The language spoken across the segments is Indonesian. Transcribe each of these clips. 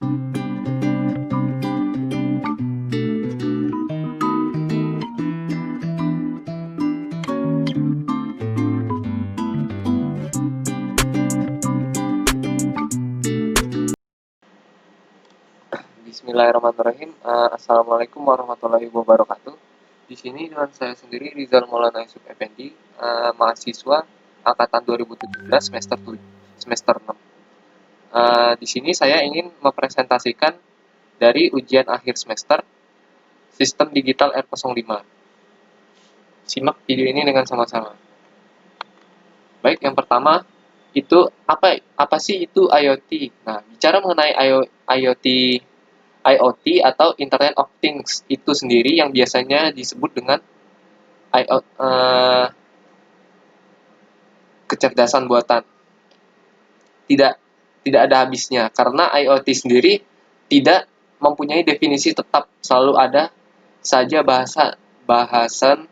Bismillahirrahmanirrahim. Assalamualaikum warahmatullahi wabarakatuh. Di sini dengan saya sendiri Rizal Maulana Yusuf Effendi, mahasiswa angkatan 2017 semester 6. Di sini saya ingin mempresentasikan dari ujian akhir semester Sistem Digital R05. Simak video ini dengan sama-sama. Baik, yang pertama itu apa sih itu IoT? Nah, bicara mengenai IoT atau Internet of Things itu sendiri yang biasanya disebut dengan kecerdasan buatan. Tidak ada habisnya karena IoT sendiri tidak mempunyai definisi tetap, selalu ada saja bahasan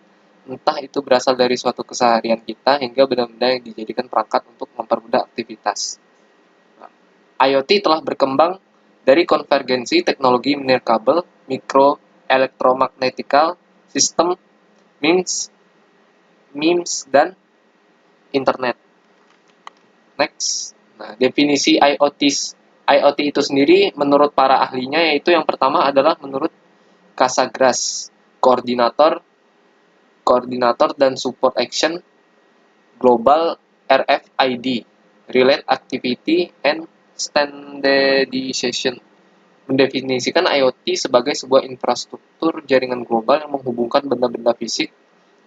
entah itu berasal dari suatu keseharian kita hingga benda-benda yang dijadikan perangkat untuk mempermudah aktivitas. IoT telah berkembang dari konvergensi teknologi nirkabel, mikro, elektromagnetical, sistem, MEMS, dan internet. Next. Nah, definisi IoT itu sendiri menurut para ahlinya yaitu yang pertama adalah menurut Casagras, koordinator dan support action global RFID, Relate Activity and Standardization, mendefinisikan IoT sebagai sebuah infrastruktur jaringan global yang menghubungkan benda-benda fisik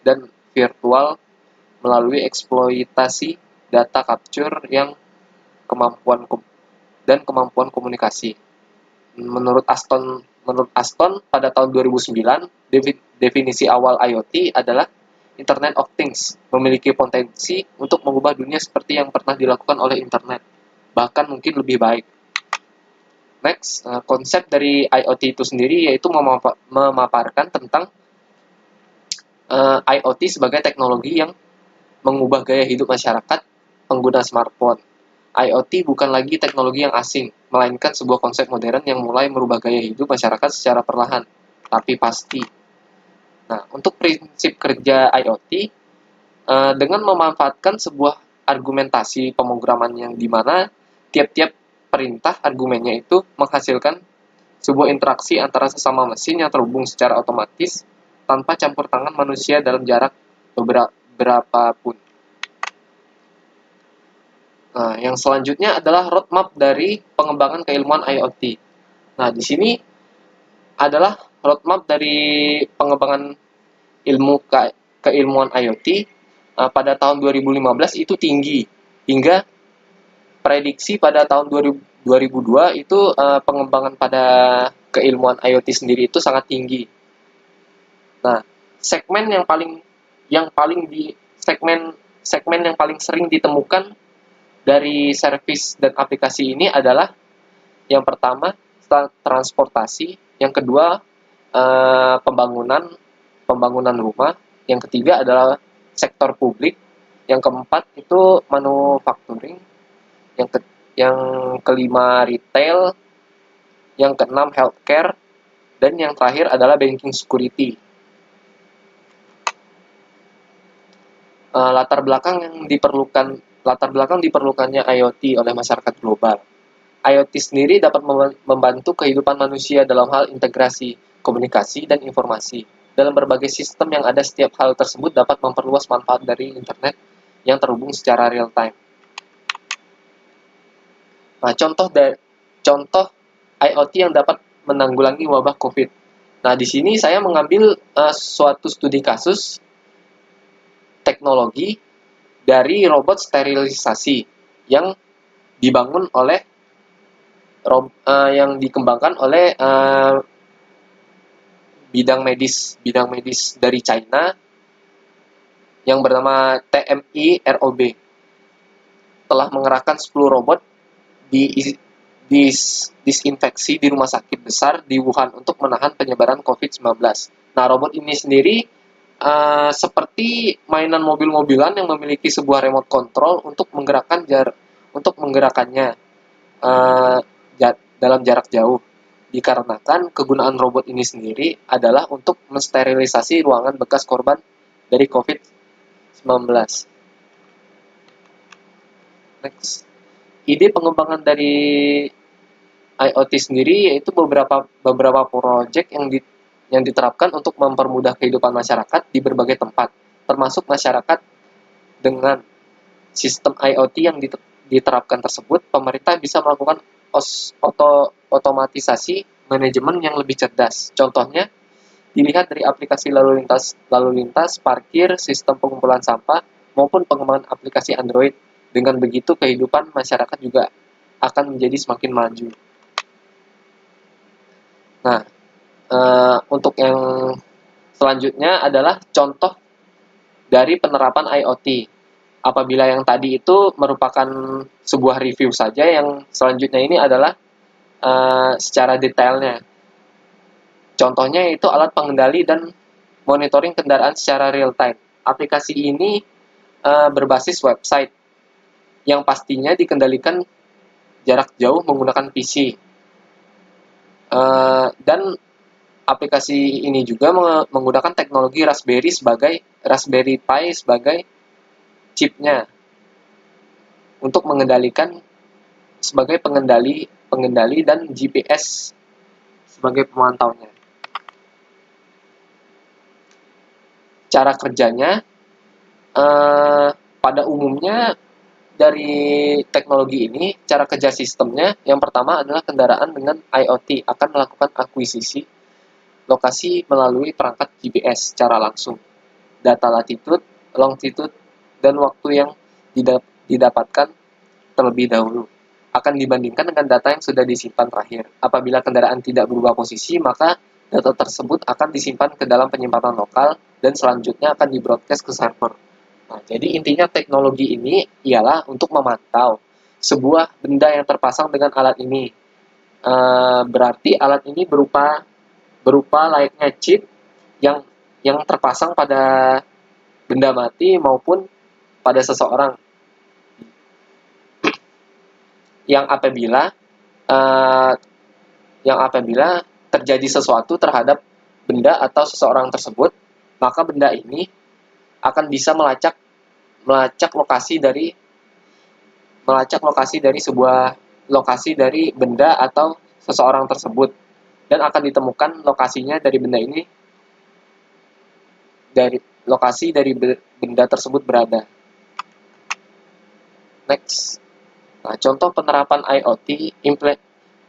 dan virtual melalui eksploitasi data capture yang kemampuan komunikasi. Menurut Aston pada tahun 2009, definisi awal IoT adalah Internet of Things, memiliki potensi untuk mengubah dunia seperti yang pernah dilakukan oleh internet, bahkan mungkin lebih baik. Next, konsep dari IoT itu sendiri yaitu memaparkan tentang IoT sebagai teknologi yang mengubah gaya hidup masyarakat pengguna smartphone. IoT bukan lagi teknologi yang asing, melainkan sebuah konsep modern yang mulai merubah gaya hidup masyarakat secara perlahan, tapi pasti. Nah, untuk prinsip kerja IoT, dengan memanfaatkan sebuah argumentasi pemrograman yang dimana tiap-tiap perintah argumennya itu menghasilkan sebuah interaksi antara sesama mesin yang terhubung secara otomatis tanpa campur tangan manusia dalam jarak berapapun. Nah, yang selanjutnya adalah roadmap dari pengembangan keilmuan IoT. Nah, di sini adalah roadmap dari pengembangan keilmuan IoT pada tahun 2015 itu tinggi, hingga prediksi pada tahun 2002 itu pengembangan pada keilmuan IoT sendiri itu sangat tinggi. Nah, segmen yang paling sering ditemukan dari servis dan aplikasi ini adalah yang pertama transportasi, yang kedua pembangunan rumah, yang ketiga adalah sektor publik, yang keempat itu manufacturing, yang kelima retail, yang keenam healthcare, dan yang terakhir adalah banking security. Latar belakang diperlukannya IoT oleh masyarakat global. IoT sendiri dapat membantu kehidupan manusia dalam hal integrasi, komunikasi, dan informasi. Dalam berbagai sistem yang ada, setiap hal tersebut dapat memperluas manfaat dari internet yang terhubung secara real time. Nah, contoh IoT yang dapat menanggulangi wabah COVID. Nah, di sini saya mengambil suatu studi kasus teknologi dari robot sterilisasi yang dikembangkan oleh bidang medis dari China yang bernama TMI ROB. Telah mengerahkan 10 robot disinfeksi di rumah sakit besar di Wuhan untuk menahan penyebaran COVID-19. Nah, robot ini sendiri seperti mainan mobil-mobilan yang memiliki sebuah remote control untuk menggerakkannya. dalam jarak jauh, dikarenakan kegunaan robot ini sendiri adalah untuk mensterilisasi ruangan bekas korban dari COVID-19. Next. Ide pengembangan dari IoT sendiri yaitu beberapa proyek yang diterapkan untuk mempermudah kehidupan masyarakat di berbagai tempat, termasuk masyarakat dengan sistem IoT yang diterapkan tersebut, pemerintah bisa melakukan otomatisasi manajemen yang lebih cerdas. Contohnya, dilihat dari aplikasi lalu lintas, parkir, sistem pengumpulan sampah, maupun pengembangan aplikasi Android. Dengan begitu, kehidupan masyarakat juga akan menjadi semakin maju. Nah, untuk yang selanjutnya adalah contoh dari penerapan IoT. Apabila yang tadi itu merupakan sebuah review saja, yang selanjutnya ini adalah secara detailnya. Contohnya yaitu alat pengendali dan monitoring kendaraan secara real time. Aplikasi ini berbasis website yang pastinya dikendalikan jarak jauh menggunakan PC. Dan aplikasi ini juga menggunakan teknologi Raspberry Pi sebagai chipnya untuk mengendalikan sebagai pengendali dan GPS sebagai pemantaunya. Cara kerjanya pada umumnya dari teknologi ini, cara kerja sistemnya yang pertama adalah kendaraan dengan IoT akan melakukan akuisisi lokasi melalui perangkat GPS secara langsung. Data latitude, longitude, dan waktu yang didapatkan terlebih dahulu akan dibandingkan dengan data yang sudah disimpan terakhir. Apabila kendaraan tidak berubah posisi, maka data tersebut akan disimpan ke dalam penyimpanan lokal dan selanjutnya akan di-broadcast ke server. Nah, jadi intinya teknologi ini ialah untuk memantau sebuah benda yang terpasang dengan alat ini. Berarti alat ini berupa layaknya chip yang terpasang pada benda mati maupun pada seseorang. Yang apabila terjadi sesuatu terhadap benda atau seseorang tersebut, maka benda ini akan bisa melacak lokasi dari benda atau seseorang tersebut, dan akan ditemukan lokasinya dari benda ini dari lokasi dari benda tersebut berada. Next. Nah, contoh penerapan IoT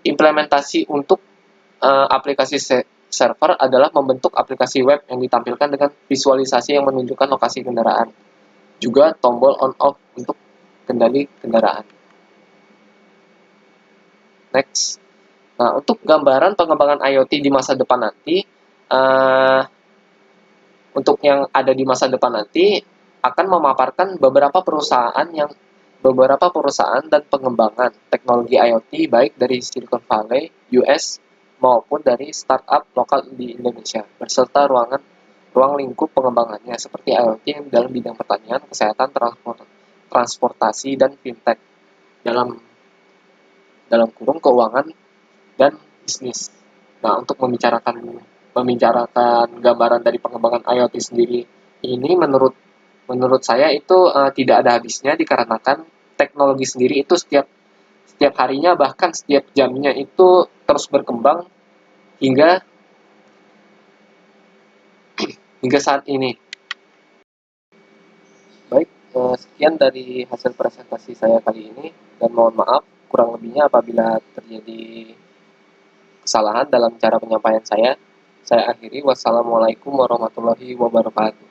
implementasi untuk aplikasi server adalah membentuk aplikasi web yang ditampilkan dengan visualisasi yang menunjukkan lokasi kendaraan. Juga tombol on-off untuk kendali kendaraan. Next. Nah, untuk gambaran pengembangan IoT di masa depan nanti, untuk yang ada di masa depan nanti akan memaparkan beberapa perusahaan dan pengembangan teknologi IoT baik dari Silicon Valley, US, maupun dari startup lokal di Indonesia, beserta ruang lingkup pengembangannya seperti IoT dalam bidang pertanian, kesehatan, transportasi, dan fintech dalam kurung keuangan dan bisnis. Nah, untuk membicarakan gambaran dari pengembangan IoT sendiri ini menurut saya itu tidak ada habisnya, dikarenakan teknologi sendiri itu setiap harinya bahkan setiap jamnya itu terus berkembang hingga saat ini. Baik, sekian dari hasil presentasi saya kali ini, dan mohon maaf kurang lebihnya apabila terjadi kesalahan dalam cara penyampaian saya. Saya akhiri. Wassalamualaikum warahmatullahi wabarakatuh.